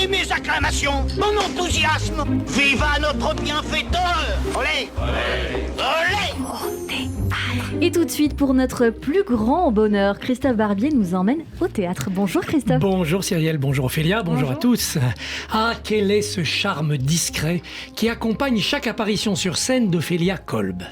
et mes acclamations, mon enthousiasme. Viva notre bienfaiteur. Olé. Olé. Olé. Et tout de suite, pour notre plus grand bonheur, Christophe Barbier nous emmène au théâtre. Bonjour Christophe. Bonjour Cyrielle, bonjour Ophélia, bonjour à tous. Ah, quel est ce charme discret qui accompagne chaque apparition sur scène d'Ophélia Kolb.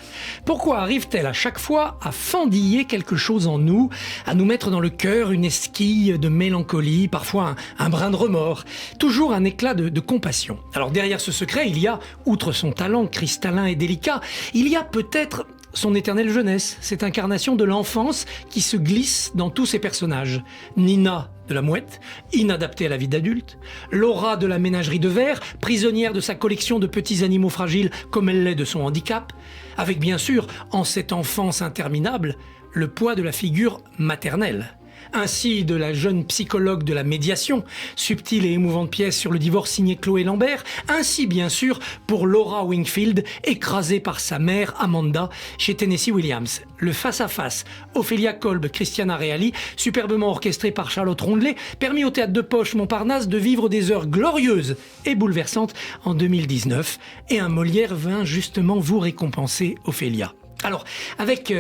Pourquoi arrive-t-elle à chaque fois à fendiller quelque chose en nous, à nous mettre dans le cœur une esquille de mélancolie, parfois un brin de remords, toujours un éclat de compassion. Alors derrière ce secret, il y a, outre son talent cristallin et délicat, il y a peut-être son éternelle jeunesse, cette incarnation de l'enfance qui se glisse dans tous ses personnages. Nina de la mouette, inadaptée à la vie d'adulte. Laura de la ménagerie de verre, prisonnière de sa collection de petits animaux fragiles comme elle l'est de son handicap. Avec bien sûr, en cette enfance interminable, le poids de la figure maternelle. Ainsi de la jeune psychologue de la médiation, subtile et émouvante pièce sur le divorce signée Chloé Lambert, ainsi bien sûr pour Laura Wingfield, écrasée par sa mère Amanda chez Tennessee Williams. Le face-à-face Ophélia Kolb, Christiana Reali, superbement orchestré par Charlotte Rondelet, permis au théâtre de poche Montparnasse de vivre des heures glorieuses et bouleversantes en 2019, et un Molière vint justement vous récompenser, Ophélia. Alors, avec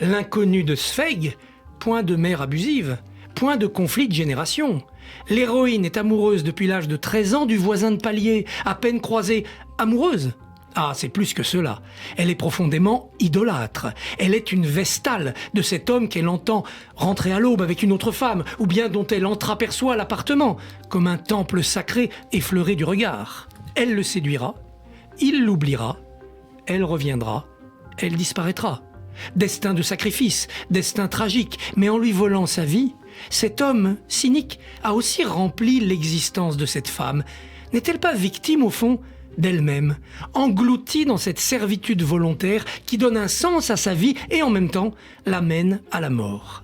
l'inconnu de Zweig, point de mère abusive, point de conflit de génération. L'héroïne est amoureuse depuis l'âge de 13 ans du voisin de palier, à peine croisée, amoureuse. Ah, c'est plus que cela. Elle est profondément idolâtre. Elle est une vestale de cet homme qu'elle entend rentrer à l'aube avec une autre femme, ou bien dont elle entreaperçoit l'appartement, comme un temple sacré effleuré du regard. Elle le séduira, il l'oubliera, elle reviendra, elle disparaîtra. Destin de sacrifice, destin tragique, mais en lui volant sa vie, cet homme cynique a aussi rempli l'existence de cette femme. N'est-elle pas victime au fond d'elle-même, engloutie dans cette servitude volontaire qui donne un sens à sa vie et en même temps l'amène à la mort?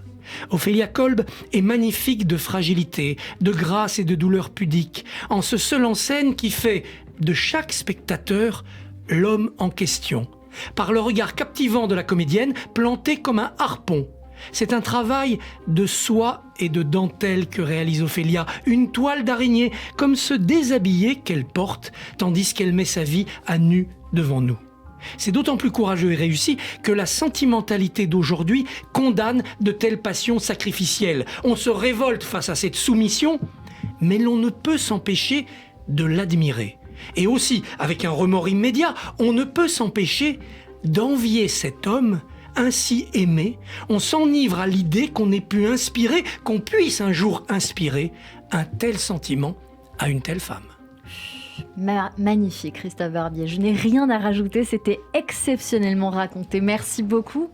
Ophélia Kolb est magnifique de fragilité, de grâce et de douleur pudique, en ce seul en scène qui fait de chaque spectateur l'homme en question, par le regard captivant de la comédienne, planté comme un harpon. C'est un travail de soie et de dentelle que réalise Ophélia, une toile d'araignée, comme ce déshabillé qu'elle porte, tandis qu'elle met sa vie à nu devant nous. C'est d'autant plus courageux et réussi que la sentimentalité d'aujourd'hui condamne de telles passions sacrificielles. On se révolte face à cette soumission, mais l'on ne peut s'empêcher de l'admirer. Et aussi, avec un remords immédiat, on ne peut s'empêcher d'envier cet homme ainsi aimé. On s'enivre à l'idée qu'on ait pu inspirer, qu'on puisse un jour inspirer un tel sentiment à une telle femme. Magnifique Christophe Barbier, je n'ai rien à rajouter, c'était exceptionnellement raconté, merci beaucoup.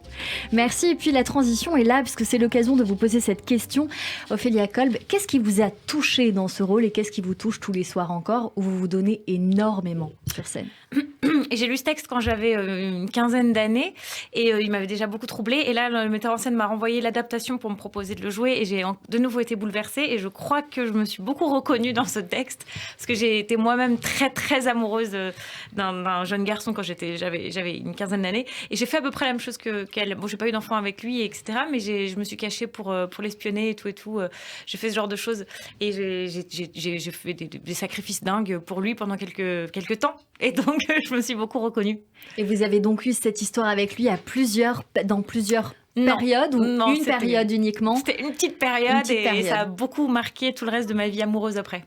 Merci, et puis la transition est là puisque c'est l'occasion de vous poser cette question. Ophélia Kolb, qu'est-ce qui vous a touché dans ce rôle et qu'est-ce qui vous touche tous les soirs encore, où vous vous donnez énormément sur scène? Et j'ai lu ce texte quand j'avais une quinzaine d'années et il m'avait déjà beaucoup troublée. Et là, le metteur en scène m'a renvoyé l'adaptation pour me proposer de le jouer et j'ai de nouveau été bouleversée. Et je crois que je me suis beaucoup reconnue dans ce texte parce que j'ai été moi-même très, très amoureuse d'un jeune garçon quand j'avais une quinzaine d'années. Et j'ai fait à peu près la même chose qu'elle. Bon, j'ai pas eu d'enfant avec lui, etc. Mais je me suis cachée pour l'espionner et tout. J'ai fait ce genre de choses et j'ai fait des sacrifices dingues pour lui pendant quelques temps. Et donc, je me suis beaucoup reconnue. Et vous avez donc eu cette histoire avec lui dans plusieurs périodes ou non, une période uniquement? C'était une petite période et ça a beaucoup marqué tout le reste de ma vie amoureuse après.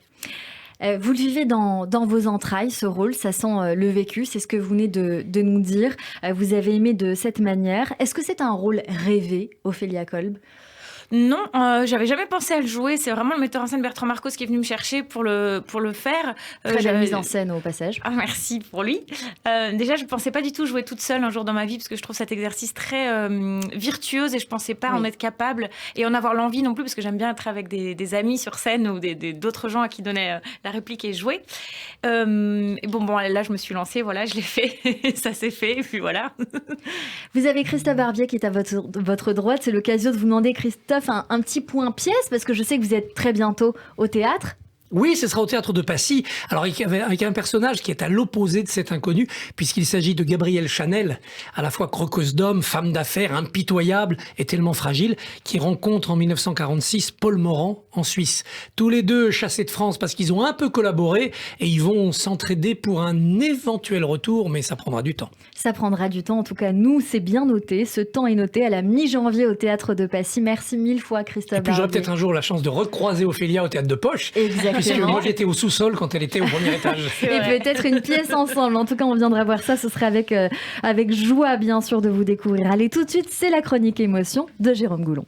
Vous le vivez dans vos entrailles, ce rôle, ça sent le vécu, c'est ce que vous venez de nous dire. Vous avez aimé de cette manière. Est-ce que c'est un rôle rêvé, Ophélia Kolb? Non, j'avais jamais pensé à le jouer. C'est vraiment le metteur en scène Bertrand Marcos qui est venu me chercher pour le faire. Très belle mise en scène au passage. Ah, merci pour lui. Déjà, je pensais pas du tout jouer toute seule un jour dans ma vie parce que je trouve cet exercice très virtuose et je pensais pas en être capable et en avoir l'envie non plus parce que j'aime bien être avec des amis sur scène ou d'autres gens à qui donner la réplique et jouer. Et bon, là, je me suis lancée, voilà, je l'ai fait, ça s'est fait et puis voilà. Vous avez Christophe Barbier qui est à votre droite. C'est l'occasion de vous demander, Christophe, un petit point pièce parce que je sais que vous êtes très bientôt au théâtre. Oui, ce sera au Théâtre de Passy. Alors, avec un personnage qui est à l'opposé de cet inconnu, puisqu'il s'agit de Gabrielle Chanel, à la fois croqueuse d'hommes, femme d'affaires, impitoyable et tellement fragile, qui rencontre en 1946 Paul Morand en Suisse. Tous les deux chassés de France parce qu'ils ont un peu collaboré et ils vont s'entraider pour un éventuel retour, mais ça prendra du temps. Ça prendra du temps. En tout cas, nous, c'est bien noté. Ce temps est noté à la mi-janvier au Théâtre de Passy. Merci mille fois, Christophe. Et puis j'aurai Barbier. peut-être un jour la chance de recroiser Ophélia au Théâtre de Poche. Exactement. Puisque moi j'étais au sous-sol quand elle était au premier étage. Et peut-être une pièce ensemble. En tout cas, on viendra voir ça. Ce sera avec joie, bien sûr, de vous découvrir. Allez, tout de suite, c'est la chronique émotion de Jérôme Goulon.